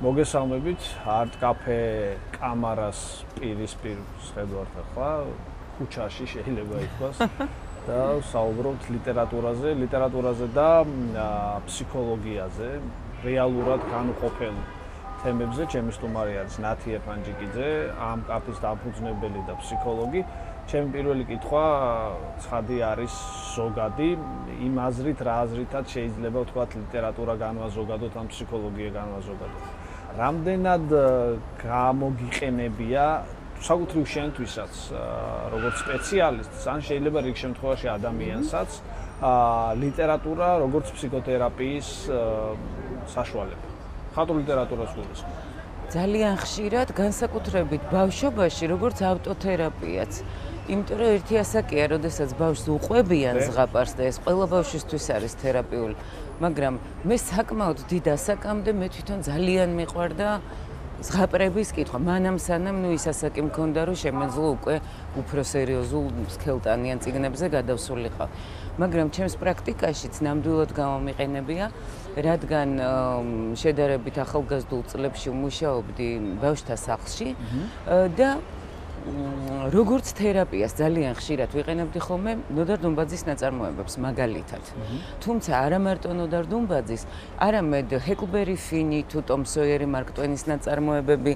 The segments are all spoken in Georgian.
მოგესალმებით, Art Cafe კამარას პირისპირ შევდივართ ახლა, ქუჩაში შეიძლება ითქვას და საუბრობთ ლიტერატურაზე და ფსიქოლოგიაზე, რეალურად განუყოფელ თემებზე. ჩემი სტუმარი არის ნათი ეფანჯიკიძე, ამ კაფის დამფუძნებელი და ფსიქოლოგი. ჩემი პირველი კითხვა ცხადი არის ზოგადი, იმ აზრით, რა აზრითაც შეიძლება ვთქვათ ლიტერატურა განვაზოგადოთ, ან ფსიქოლოგია განვაზოგადოთ. რამდენად გამოგიყენებია საკუთრივ შენთვისაც, როგორც სპეციალისტს, ან შეიძლება რიგ შემთხვევაში ადამიანსაც, ლიტერატურა როგორც ფსიქოთერაპიის საშუალება. ხატულ ლიტერატურას გულისხმობ. ძალიან ხშირად განსაკუთრებით ბავშვობაში, როგორც ავტოთერაპიაც. იმიტომ რომ ერთი ასაკია, როდესაც ბავშვს უყვებიან ზღაპარს და ეს ყველა ბავშვისთვის არის თერაპიული, მაგრამ მე საკმაოდ დიდ ასაკამდე მე თვითონ ძალიან მიყვარდა ზღაპრების კითხვა. მანამ სანამ ის ასაკი მქონდა, რომ შემეძლო უკვე უფრო სერიოზულ სქელტანიან წიგნებზე გადავსულიყავ. მაგრამ ჩემს პრაქტიკაშიც ნამდვილად გამომიყენებია, რადგან შედარებით ახალგაზრდულ წლებში ვმუშაობდი ბავშვთა სახლში და როგორც თერაპიას ძალიან ხშირად ვიყენებდი ხოლმე ნოდარ დუმბაძის ნაწარმოებებს მაგალითად. თუმცა არა მარტო ნოდარ დუმბაძის, არამედ ჰეკლბერი ფინი თუ ტომ სოიერი მარკ ტვენის ნაწარმოებები,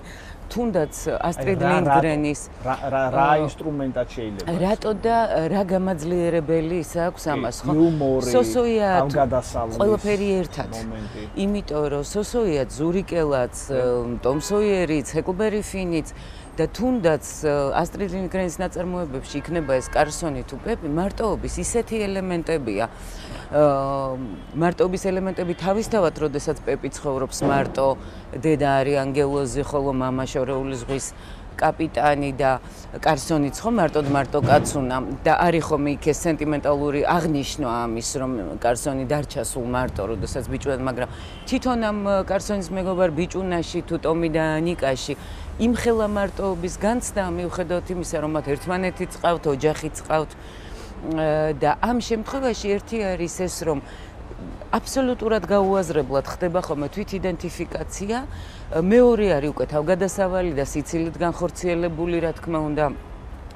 თუნდაც ასტრიდ ლინდგრენის რა ინსტრუმენტად შეიძლება? რატო და რა გამაძლიერებელი ის აქვს ამას, ხო? იუმორი, თავგადასავლის ყველაფერი ერთად. იმიტომ რომ სოსოიაც, ზურიკელაც, ტომ სოიერიც, ჰეკლბერი ფინიც და თუნდაც ასტრიდ ლინდგრენის ნაწარმოებებში იქნება ეს კარსონი თუ პეპი, მარტოობის ისეთი ელემენტებია. მარტოობის ელემენტები თავისთავად, როდესაც პეპი ცხოვრობს მარტო, დედა არის ანგელოზი, ხოლო მამა შორეული ზღვის კაპიტანი და კარსონიც ხო მარტო კაცუნა და არის ხომ იქ ეს სენტიმენტალური აღნიშვნა ამის, რომ კარსონი დარჩა სულ მარტო, როდესაც ბიჭუნად, მაგრამ თვითონ ამ კარსონის მეგობარ ბიჭუნაში თუ ტომი და ნიკაში იმხელა მარტოობის განცდა მიუხედავად იმისა, რომ მათ ერთმანეთი წყავთ, ოჯახი წყავთ და ამ შემთხვევაში ერთი არის ეს, რომ აბსოლუტურად გაუაზრებლად ხდება ხოლმე თვითიდენტიფიკაცია, მეორე არის უკვე თავგადასავალი და სიცილით განხორციელებული, რა თქმა უნდა,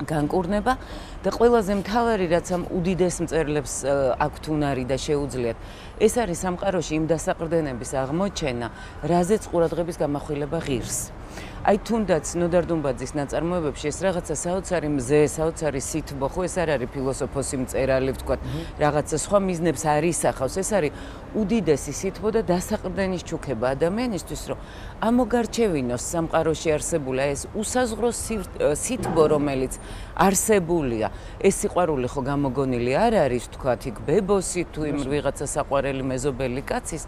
განკურნება და ყველაზე მთავარი, რაც ამ უდიდეს მწერლებს აქვთ უნარი და შეუძლიათ, ეს არის სამყაროში იმ დასაყრდენების აღმოჩენა, რაზეც ყურადღების გამახვილება ღირს. აი თუნდაც ნოდარ დუმბაძის ნაწარმოებებში ეს რაღაცა საოცარი მზე, საოცარი სითბო, ხო ეს არ არის ფილოსოფოსი მწერალი, ვთქვათ, რაღაცა სხვა მიზნებს არ ისახავს, ეს არის უდიდესი სითბო და დასაყრდენის ჩუქება ადამიანისთვის, რომ ამოგარჩევინოს სამყაროში არსებული ეს უსაზღრო სითბო, რომელიც არსებულია. ეს სიყვარული ხო გამოგონილი არ არის, ვთქვათ, იქ ბებოსი თუ იმ ვიღაცა საყვარელი მეზობელი კაცის,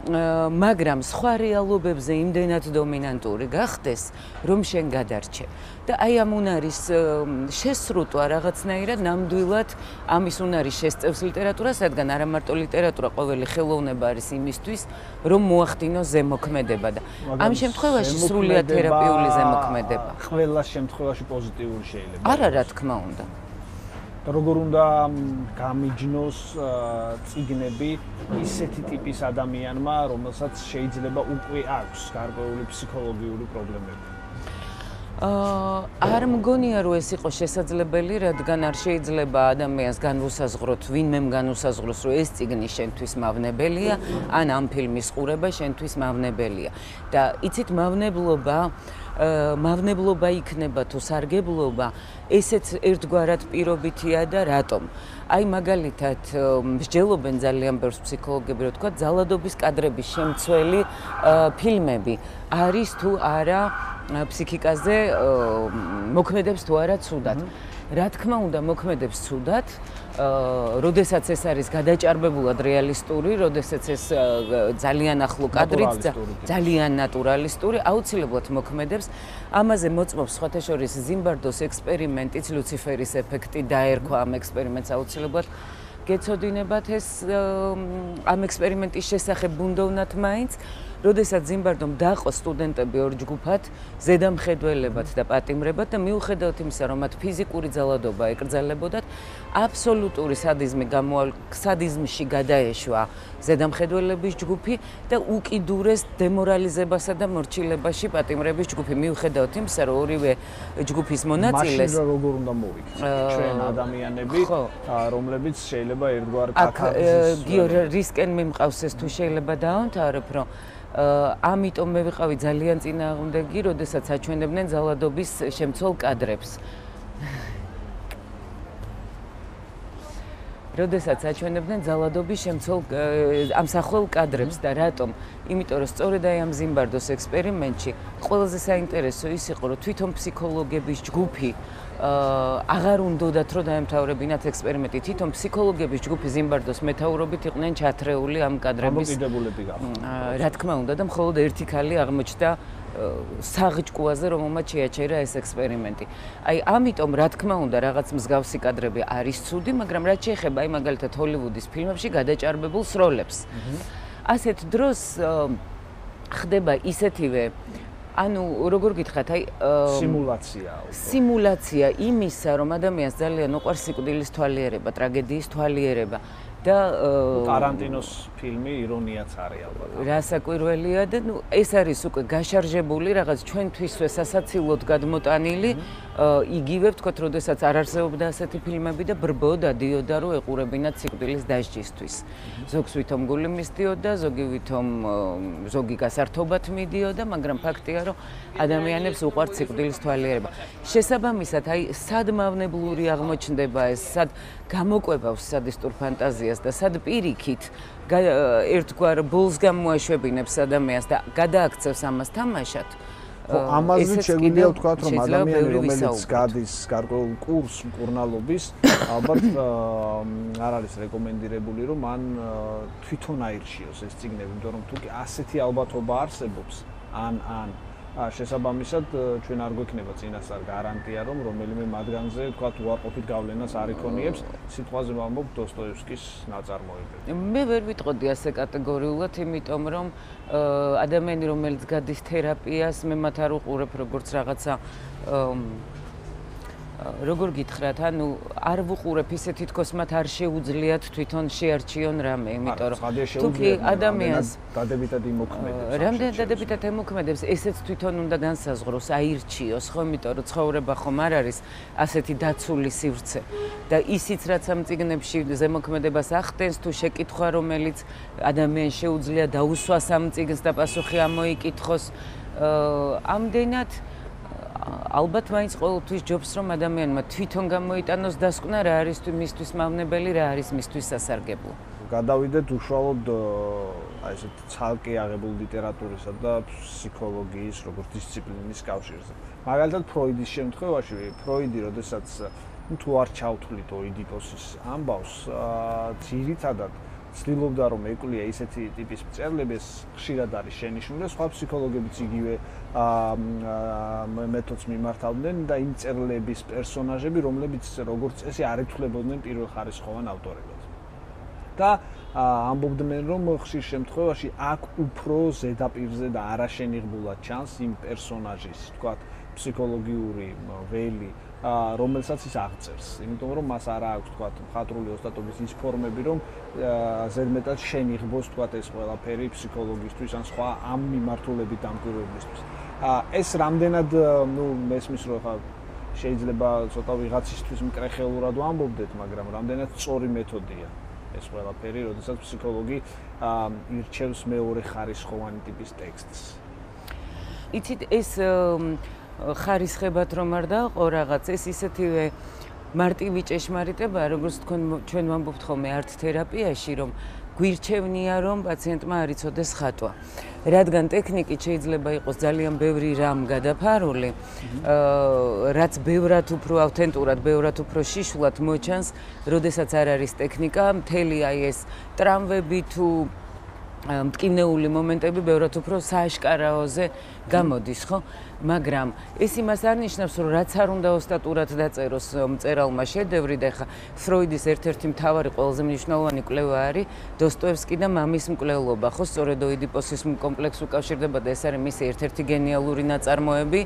მაგრამ სხვა რეალობებზე იმდენად დომინანტური გახდეს, რომ შენ გადარჩე. და აი ამ უნარის შესრუტვა რაღაცნაირად ნამდვილად ამის უნარი შესწევს ლიტერატურას, რადგან არა მარტო ლიტერატურა, ყოველი ხელოვნება არის იმისთვის, რომ მოახდინოს ზემოქმედება და ამ შემთხვევაში სრულიად თერაპიული ზემოქმედება. ყველა შემთხვევაში პოზიტიური შეიძლება. არა, რა თქმა უნდა. როგორ უნდა გამიჯნოს წიგნები ისეთი ტიპის ადამიანმა, რომელსაც შეიძლება უკვე აქვს გარკვეული ფსიქოლოგიური პრობლემები? არ მგონია, რომ ეს იყოს შესაძლებელი, რადგან არ შეიძლება ადამიანს განუსაზღროთ, ვინმე განუსაზღროს, რომ ეს წიგნი შენთვის მავნებელია, ან ამ ფილმის ყურება შენთვის მავნებელია. და იცით, მავნებლობა იქნება თუ სარგებლობა, ესეც ერთგვარად პირობითია და რატომ? აი მაგალითად, მსჯელობენ ძალიან ბევრს ფსიქოლოგები, რომ თქვა, ძალადობის კადრების შემცველი ფილმები არის თუ არა ფსიქიკაზე მოქმედებს თუ არა ცუდად. რა თქმა უნდა, მოქმედებს ცუდად, როდესაც ეს არის გადაჭარბებულად რეალისტური, როდესაც ეს ძალიან ახლო კადრით, ძალიან ნატურალისტური, აუცილებლად მოქმედებს. ამაზე მოწმობს სხვათა შორის ზიმბარდოს ექსპერიმენტიც, ლუციფერის ეფექტი დაერქვა ამ ექსპერიმენტს აუცილებლად. გეცოდინებათ ეს ამ ექსპერიმენტის შესახებ ბუნდოვნად მაინც, როდესაც ზიმბარდომ დაყო სტუდენტები ორ ჯგუფად, ზედამხედველებად და პატიმრებად და მიუხედავად იმისა, რომ მათ ფიზიკური ძალადობა ეკრძალებოდათ, აბსოლუტური სადიზმში გადაეშვა ზედამხედველების ჯგუფი და უკიდურეს დემორალიზებასა და მორჩილებაში პატიმრების ჯგუფი. მიუხედავად იმისა, რომ ორივე ჯგუფის მონაწილეს მაშინ როგორ უნდა მოვიქცეთ ჩვენ ადამიანები, რომლებიც შეიძლება ერთგვარ კათარზისს გიო რისკენ მიმყავს ეს თუ შეიძლება დავამთავრებ, რომ ამიტომ მე ვიყავი ძალიან წინააღმდეგი, როდესაც აჩვენებდნენ ძალადობის შემცველ კადრებს. როდესაც აჩვენებდნენ ძალადობის შემცველ ამსახველ კადრებს და რატომ? იმიტომ რომ სწორედ აი ამ ზიმბარდოს ექსპერიმენტში ყველაზე საინტერესო ის იყო, რომ თვითონ ფსიქოლოგების ჯგუფი აღარ უნდათ რომ დაემთავრებინათ ექსპერიმენტი. თვითონ ფსიქოლოგების ჯგუფი ზიმბარდოს მეთაურობით იყვნენ ჩათრეული ამ კადრების დამოკიდებულები გახდნენ. რა თქმა უნდა და მხოლოდ ერთი ქალი აღმოჩნდა საღჭკუაზე, რომელმაც შეაჩერა ეს ექსპერიმენტი. აი ამიტომ რა თქმა უნდა რაღაც მსგავსი კადრები არის ცუდი, მაგრამ რაც შეეხება აი მაგალითად ჰოლივუდის ფილმებში გადაჭარბებულ როლებს. ასეთ დროს ხდება ისეთივე ანუ როგორ გითხრათ, აი სიმულაცია იმისა, რომ ადამიანს ძალიან უყვარს სიკვდილის თვალიერება, ტრაგედიის თვალიერება და ტარანტინოს ფილმი ირონიაც არის ალბათ. რასაკვირველია და ნუ ეს არის უკვე გაშარჟებული რაღაც ჩვენთვისვე სასაცილოდ გადმოტანილი იგივე ვთქვათ, როდესაც არ არსებობდა ასეთი ფილმები და ბრბო დადიოდა რომ ეყურებინათ სიკვდილის დასჯისთვის. ზოგს ვითომ გული მისდიოდა, ზოგი გასართობად მიდიოდა, მაგრამ ფაქტია რომ ადამიანებს უყვართ სიკვდილის თვალიერება. შესაბამისად, აი სად მავნებლური აღმოჩნდება ეს, სად გამოკვებავს სადისტურ ფანტაზიას და სად პირიქით ერთგვარ ბოლს გამოაშვებინებს ადამიანს და გადააქცევს ამას თამაშად. ამაზე შეგვიძლია ვთქვათ, რომ ადამიანი რომელიც გადის გარკვეულ კურსს მკურნალობის, ალბათ არ არის რეკომენდირებული, რომ მან თვითონ აირჩიოს ეს წიგნები, იმიტომ რომ თუ ასეთი ალბათობა არსებობს, ან შესაბამისად ჩვენ არ გვექნება წინასწარ გარანტია, რომ რომელიმე მათგანზე ვთქვათ უარყოფით გავლენას არ იქონიებს, სიტყვაზე ვამბობ დოსტოევსკის ნაწარმოებები. მე ვერ ვიტყოდი ასე კატეგორიულად, იმიტომ რომ ადამიანი რომელიც გადის თერაპიას, მე მათ არ უყურებ როგორც რაღაცა როგორ გითხრათ, ანუ არ ვუყურებ ისე თითქოს მათ არ შეუძლიათ თვითონ შეარჩიონ რამე, იმიტომ რომ თუკი ადამიანს დადებითად იმოქმედებს. რამდენად დადებითად იმოქმედებს, ესეც თვითონ უნდა განსაზღვროს, აირჩიოს, ხო, იმიტომ რომ ცხოვრება ხომ არ არის ასეთი დაცული სივრცე და ისიც რაც ამ წიგნებში ზემოქმედებას ახდენს, თუ შეკითხვა რომელიც ადამიანს შეუძლია დაუსვას ამ წიგნს და პასუხი ამოიკითხოს, ამდენად ალბათ მაინც ყოველთვის ჯობს რომ ადამიანმა თვითონ გამოიტანოს დასკვნა რა არის მისთვის მავნებელი, რა არის მისთვის სასარგებლო. გადავიდეთ უშუალოდ აი ესეთ ცალკე აღებულ ლიტერატურისა და ფსიქოლოგიის როგორც დისციპლინის კავშირზე. მაგალითად ფროიდის შემთხვევაში, ფროიდი როდესაც თუ არ ჩავთვლით ოიდიპოსის ამბავს, ძირითადად ცდილობდა რომ ეკლია ისეთი ტიპის მწერლებს, ხშირად არის შენიშვნული, სხვა ფსიქოლოგებიც იგივე მეთოდს მიმართავდნენ და იმ მწერლების პერსონაჟები, რომლებიც როგორც წესი არ ეთვლებოდნენ პირველხარისხოვან ავტორებად. და ამბობდნენ რომ ხშირ შემთხვევაში აქ უფრო ზედაპირზე და არაშენიღბულად ჩანს იმ პერსონაჟის, თქვათ, ფსიქოლოგიური ველი, რომელსაც ის აღწერს. იმიტომ რომ მას არ აქვს, თქვათ, მხატვრული ოსტატობის ის ფორმები, რომ ზედმეტად შენიღბოს, თქვათ, ეს ყველაფერი ფსიქოლოგისთვის ან სხვა ამ მიმართულებით დამკვირვებლისთვის. ეს რამდენად, ნუ მესმის რომ ხა შეიძლება ცოტა ვიღაცისთვის მკრეხელურად ვამბობდეთ, მაგრამ რამდენად სწორი მეთოდია ეს ყველაფერი, როდესაც ფსიქოლოგი ირჩევს მეორე ხარისხოვანი ტიპის ტექსტს. იცით, ეს ხარისხებად რომ არ დაყო რაღაც, ეს ისეთივე მარტივი ჭეშმარიტება, როგორც ჩვენ ვამბობთ ხოლმე არტ თერაპიაში, რომ გვირჩევნია, რომ პაციენტმა არ იცოდეს ხატვა. რადგან ტექნიკით შეიძლება იყოს ძალიან ბევრი რამ გადაფარული, რაც ბევრად უფრო ავთენტურად, ბევრად უფრო შიშულად მოჩანს, როდესაც არ არის ტექნიკა, მთელი აი ეს ტრამვები თუ მტკივნეული მომენტები ბევრად უფრო სააშკარაოზე გამოდის, ხო? მაგრამ ეს იმას არ ნიშნავს, რომ რაც არ უნდა ოსტატურად დაწეროს მწერალმა შედევრი და ხა ფროიდის ერთ-ერთი მთავარი ყველაზე მნიშვნელოვანი კვლევა არის დოსტოევსკი და მამის მკვლელობა, ხო? სწორედ ოიდიპოსის კომპლექსს უკავშირდება და ეს არის მისი ერთ-ერთი გენიალური ნაწარმოები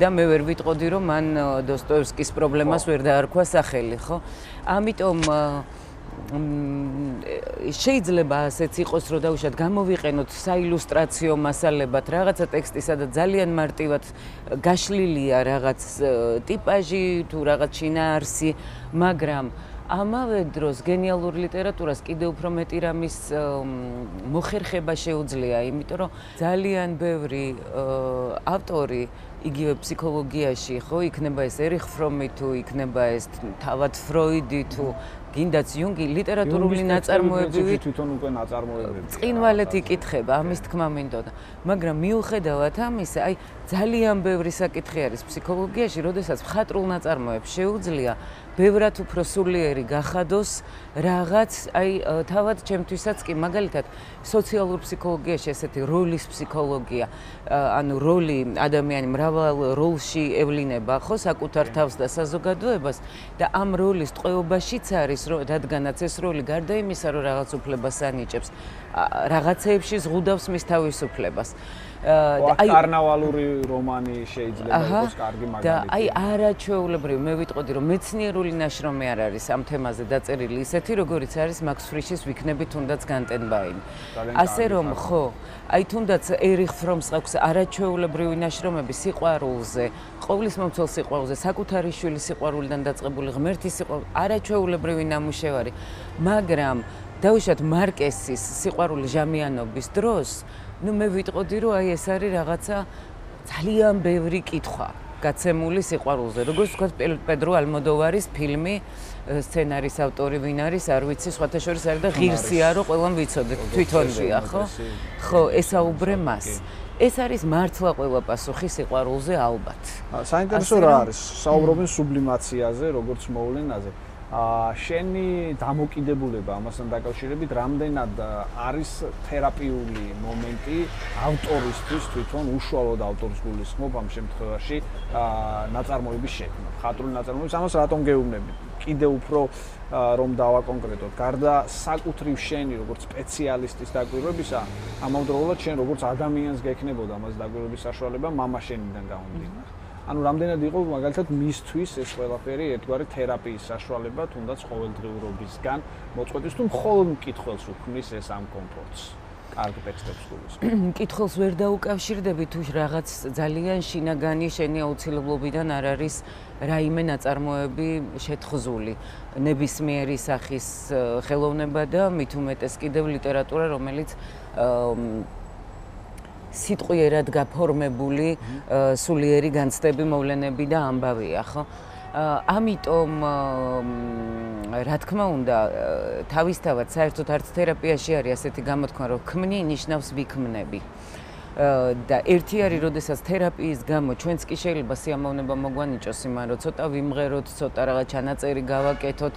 და მე ვერ ვიტყოდი, რომ მან დოსტოევსკის პრობლემას ვერ დაარქვა სახელი, ხო? ამიტომ შეიძლება ასეც იყოს, რომ დაუშვათ გამოვიყენოთ საილუსტრაციო მასალებად რაღაცა ტექსტი, სადაც ძალიან მარტივად გაშლილია რაღაც ტიპაჟი თუ რაღაც შინაარსი, მაგრამ ამავე დროს გენიალურ ლიტერატურას კიდევ უფრო მეტი რამის მოხერხება შეუძლია, იმიტომ რომ ძალიან ბევრი ავტორი იგივე ფსიქოლოგიაში, ხო, იქნება ეს ერიხ ფრომი თუ იქნება ეს თავად ფროიდი თუ გინდაც იუნგი ლიტერატურული ნაწარმოებივით თვითონ უკვე ნაწარმოებები წინვალეთ იკითხება, ამის თქმა მინდოდა. მაგრამ მიუხედავად ამისა, აი ძალიან ბევრი საკითხი არის ფსიქოლოგიაში, როდესაც მხატვრულ ნაწარმოებს შეუძლია ბევრად უფრო სულიერი გახადოს რაღაც, აი თავად ჩემთვისაც კი მაგალითად სოციალურ ფსიქოლოგიაში ესეთი როლის ფსიქოლოგია, ანუ როლი ადამიანი მრავალ როლში ევლინება, ხო, საკუთარ თავს და საზოგადოებას და ამ როლის ტყვეობაშიც არის, რადგანაც ეს როლი გარდა იმისა, რომ რაღაც უფლებას ანიჭებს, რაღაცეებში ზღუდავს მის თავისუფლებას. აი კარნავალური რომანი შეიძლება იყოს კარგი მაგალითი. და აი არაჩვეულებრივი მე ვიტყოდი, რომ მეცნიერული ნაშრომი არ არის ამ თემაზე დაწერილი ისეთი, როგორიც არის მაქს ფრიშის ვიქნები თუნდაც განტენბაინი. ასე რომ ხო, აი თუნდაც ერიხ ფრომს აქვს არაჩვეულებრივი ნაშრომები სიყვარულზე, ყოვლისმომცველ სიყვარულზე, საკუთარი შვილის სიყვარულიდან დაწყებული ღმერთის სიყვარული, არაჩვეულებრივი ნამუშევარი, მაგრამ დაუშვათ მარკესის სიყვარული ჟამიანობის დროს ნუ მე ვიტყოდი, რომ აი ეს არის რაღაცა ძალიან ბევრი კითხვა გაცემული სიყვარულზე. როგორც ვთქვათ, პედრო ალმოდოვარის ფილმი, სცენარის ავტორი ვინ არის, არ ვიცი, სხვათა შორის არის და ღირსია, რომ ყველამ ვიცოდეთ, თვითონვია, ხო? ხო, ესაუბრე მას. ეს არის მართლა ყველა პასუხი სიყვარულზე ალბათ. საინტერესო რა არის? საუბრობენ სუბლიმაციაზე, როგორც მოვლენაზე. შენი დამოკიდებულება ამასთან დაკავშირებით რამდენად არის თერაპიული მომენტი ავტორისთვის თვითონ უშუალოდ ავტორს გულისხმობ ამ შემთხვევაში ნაწარმოების შექმნა, მხატვრული ნაწარმოების, ამას რატომ გეუბნები? კიდევ უფრო რომ დავაკონკრეტოთ, გარდა საკუთრივ შენი როგორც სპეციალისტის დაკვირვებისა, ამავდროულად შენ როგორც ადამიანს გექნებოდა ამას დაკვირვების საშუალება მამა შენიდან გამომდინარე. ანუ რამდენად იყო მაგალითად მისთვის ეს ყველაფერი ერთგვარი თერაპიის საშუალება, თუნდაც ყოველდღიურობისგან მოწყვეტის თუ მხოლოდ მკითხველს უქმნის ეს ამ კომფორტს. კარგ ტექსტებს გულისხმობ. მკითხველს ვერ დაუკავშირდები თუ რაღაც ძალიან შინაგანი შენი აუცილებლობიდან არ არის რაიმე ნაწარმოები შეთხზული. ნებისმიერი სახის ხელოვნება და მით უმეტეს კიდევ ლიტერატურა, რომელიც სიტყვიერად გაფორმებული სულიერი განცდები, მოვლენები და ამბავია, ხო? ამიტომ რა თქმა უნდა, თავისთავად საერთოდ არც თერაპიაში არის ასეთი გამოთქმა, რომ ქმნი ნიშნავს ვიქმნები. და ერთი არის, როდესაც თერაპიის გამო ჩვენც კი შეიძლება სიამოვნება მოგვანიჭოს იმან, რომ ცოტა ვიმღეროთ, ცოტა რაღაც ჩანაწერი გავაკეთოთ,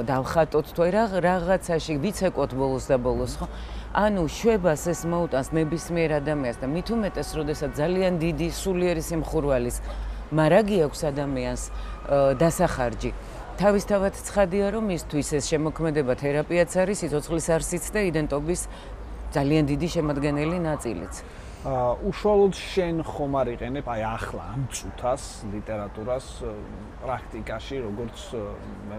დავხატოთ თუ რაღაცაში ვიცეკოთ ბოლოს და ბოლოს, ხო? ანუ შვებას ეს მოუტანს ნებისმიერ ადამიანს და მით უმეტეს, როდესაც ძალიან დიდი სულიერი სიმხურვალის მარაგი აქვს ადამიანს დასახარჯი. თავისთავად ცხადია, რომ მისთვის ეს შემოქმედება თერაპიაც არის, სიცოცხლის არსიც და იდენტობის ძალიან დიდი შემადგენელი ნაწილიც. უშუალოდ შენ ხომ არ იყენებ აი ახლა ამ წუთას ლიტერატურას პრაქტიკაში, როგორც მე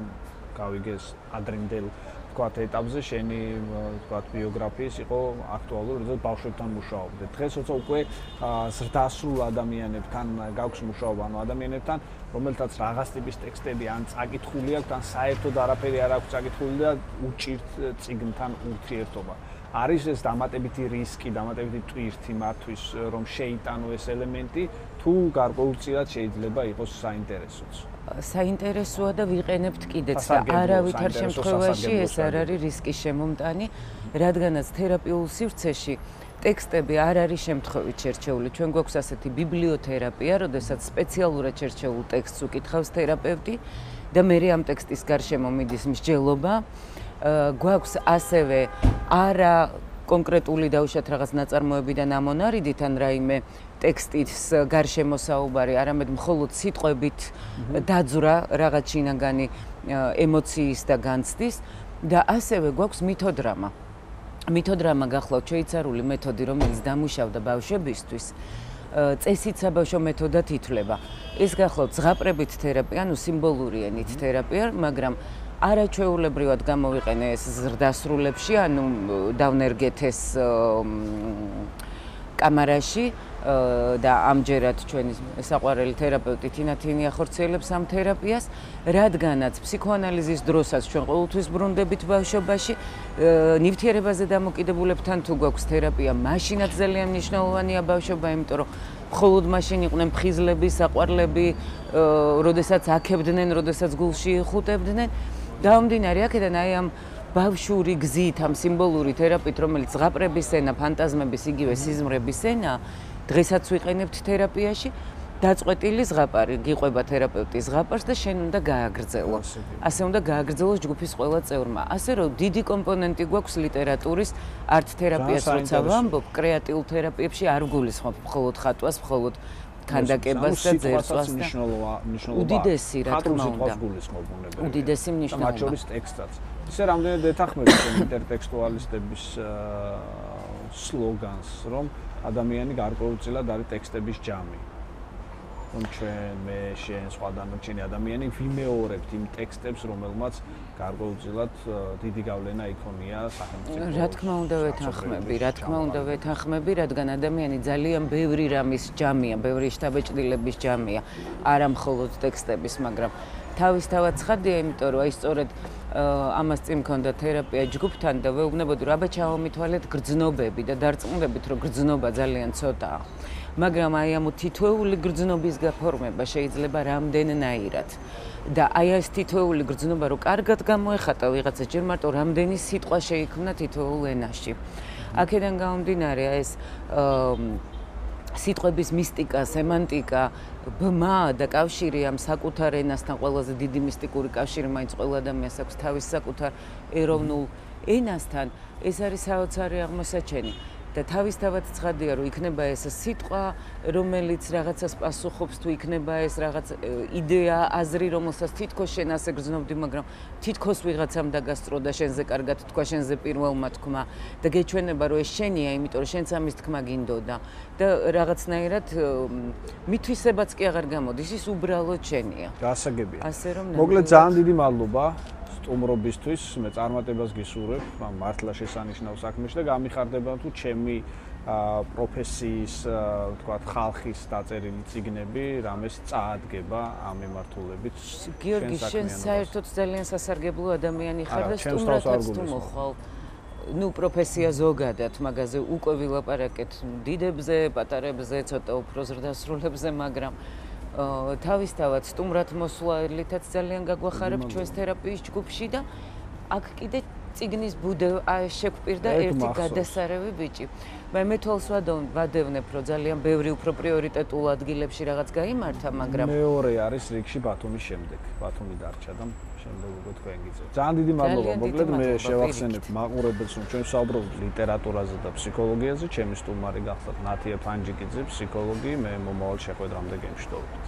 გავიგეს ადრინდელ ვთქვათ ეტაპზე შენი ვთქვათ ბიოგრაფიის იყო აქტუალური, როდესაც ბავშვებთან მუშაობდე. დღეს როცა უკვე ზრდასრულ ადამიანებთან გაქვს მუშაობა, ანუ ადამიანებთან, რომელთაც რაღაც ტიპის ტექსტები ან წაკითხული აქვს, ან საერთოდ არაფერი არ აქვს წაკითხული და უჭირთ წიგნთან ურთიერთობა. არის ეს დამატებითი რისკი, დამატებითი ტვირთი მათთვის, რომ შეიტანო ეს ელემენტი, თუ გარკვეულწილად შეიძლება იყოს საინტერესოც. საინტერესოა და ვიყენებთ კიდეც და არავითარ შემთხვევაში ეს არ არის რისკის შემომტანი, რადგანაც თერაპიულ სივრცეში ტექსტები არ არის შემთხვევით შერჩეული. ჩვენ გვაქვს ასეთი ბიბლიოთერაპია, როდესაც სპეციალურად შერჩეულ ტექსტს უკითხავს თერაპევტი და მე ამ ტექსტის გარშემო მიდის მსჯელობა. გვაქვს ასევე არა კონკრეტული დავუშვათ რაღაც ნაწარმოებიდან ამონარიდით ან რაიმე ტექსტის გარშემო საუბარი, არამედ მხოლოდ სიტყვებით დაძვრა რაღაც შინაგანი ემოციის და განცდის და ასევე გვაქვს მითოდრამა. მითოდრამა გახლავთ შეიცარული მეთოდი, რომელიც დამუშავდა ბავშვებისთვის. წესით საბავშვო მეთოდად ითვლება. ეს გახლავთ ზღაპრებით თერაპია, ანუ სიმბოლური ენით თერაპია, მაგრამ არაჩვეულებრივად გამოვიყენე ეს ზრდასრულებში, ანუ დავნერგეთ ეს კამარაში და ამჯერად ჩვენი საყვარელი თერაპევტი თინა თინი ახორციელებს ამ თერაპიას, რადგანაც ფსიქოანალიზის დროსაც ჩვენ ყოველთვის ბრუნდებით ბავშვობაში, ნივთიერებაზე დამოკიდებულებთან თუ გვაქვს თერაპია, მაშინაც ძალიან მნიშვნელოვანია ბავშვობა, იმიტომ რომ მხოლოდ მაშინ იყვნენ ფხიზლები, საყვარლები, როდესაც აქებდნენ, როდესაც გულში იხუტებდნენ. გამომდინარე აქედან აი ამ ბავშვური გზით, ამ სიმბოლური თერაპიით, რომელიც ზღაპრების ენა, ფანტაზმების, იგივე სიზმრების ენა, დღესაც ვიყენებთ თერაპიაში, დაწყვეტილი ზღაპარი, გიყვება თერაპევტი ზღაპარს და შენ უნდა გააგრძელო. ასე უნდა გააგრძელოს ჯგუფის ყველა წევრმა. ასე რომ დიდი კომპონენტი გვაქვს ლიტერატურის არტ თერაპიას როცა ვამბობ, კრეატიულ თერაპიებში არ გულისხმობ მხოლოდ ხატვას, მხოლოდ ქანდაკებას და ძერწვას და უდიდესი რა თქმა უნდა. უდიდესი მნიშვნელობა. მათ შორის ტექსტსაც. ისე რამდენად ეთანხმება ინტერტექსტუალისტების სლოგანს, რომ ადამიანი გარკვეულწილად არის ტექსტების ჯამი. რომ ჩვენ, მე, შენ, სხვა დანარჩენი ადამიანი ვიმეორებთ იმ ტექსტებს, რომელმაც გარკვეულწილად დიდი გავლენა იქონია სახელმწიფოს. რა თქმა უნდა ვეთანხმები, რადგან ადამიანი ძალიან ბევრი რამის ჯამია, ბევრი შთაბეჭდილების ჯამია, არა მხოლოდ ტექსტების, მაგრამ თავისთავად ცხადია, იმიტომ რომ აი სწორედ ამას წინ მქონდა თერაპია ჯგუფთან და ვეუბნებოდი, რომ აბა ჩავამითვალეთ გრძნობები და დარწმუნდებით, რომ გრძნობა ძალიან ცოტაა. მაგრამ აი ამ თითოეული გრძნობის გაფორმება შეიძლება რამდენნაირად. და აი ეს თითოეული გრძნობა რო კარგად გამოეხატა ვიღაცა, ჯერ მარტო რამდენი სიტყვა შეიქმნა თითოეულ ენაში. აქედან გამომდინარე ეს სიტყვების მისტიკა, სემანტიკა, ბმა და კავშირი ამ საკუთარ ენასთან, ყველაზე დიდი მისტიკური კავშირი მაინც ყველა ადამიანს აქვს თავის საკუთარ ეროვნულ ენასთან, ეს არის საოცარი აღმოსაჩენი. და თავისთავად ცხადია, რომ იქნება ეს სიტყვა, რომელიც რაღაცას პასუხობს, თუ იქნება ეს რაღაც იდეა, აზრი, რომელსაც თითქოს შენ ასე გრძნობდი, მაგრამ თითქოს ვიღაცამ დაგასწრო და შენზე კარგად თქვა, შენზე პირველმა თქვა და გეჩვენება, რომ ეს შენია, იმიტომ რომ შენც ამის თქმა გინდოდა და რაღაცნაირად მითვისებაც კი აღარ გამოდის, ის უბრალოდ შენია. გასაგებია. ასე რომ მოკლედ ძალიან დიდი მადლობა სტუმრობისთვის, მე წარმატებას გისურვებ ამ მართლა შესანიშნავ საქმეში და გამიხარდება თუ ჩემი პროფესიის, თქვათ, ხალხის დაწერილი წიგნები რამეს წაადგება ამ მიმართულებით. გიორგი, შენ საერთოდ ძალიან სასარგებლო ადამიანი ხარ და სტუმრადაც თუ მოხვალ. ნუ პროფესია ზოგადად, მაგაზე უკვე ვილაპარაკეთ დიდებზე, პატარებზე, ცოტა უფრო ზრდასრულებზე, მაგრამ თავისთავად სტუმრად მოსვლითაც ძალიან გაგვახარებ ჩვენს თერაპიის ჯგუფში და აქ კიდე წიგნის ბუდე შეგვპირდა ერთი გადასარევი ბიჭი. მე თვალს ვადევნებ, რომ ძალიან ბევრი უფრო პრიორიტეტულ ადგილებში რაღაც გაიმართა, მაგრამ მეორე არის რიგში ბათუმის შემდეგ. ბათუმი დარჩა და შემდეგ უკვე თქვენ გიწევთ. ძალიან დიდი მადლობა. მოკლედ მე შევახსენებ მაყურებელს, რომ ჩვენ საუბრობთ ლიტერატურაზე და ფსიქოლოგიაზე. ჩემი სტუმარი გახლავთ ნათია ფანჯიკიძე, ფსიქოლოგი, მე მომავალ შეხვედრამდე გემშვიდობთ.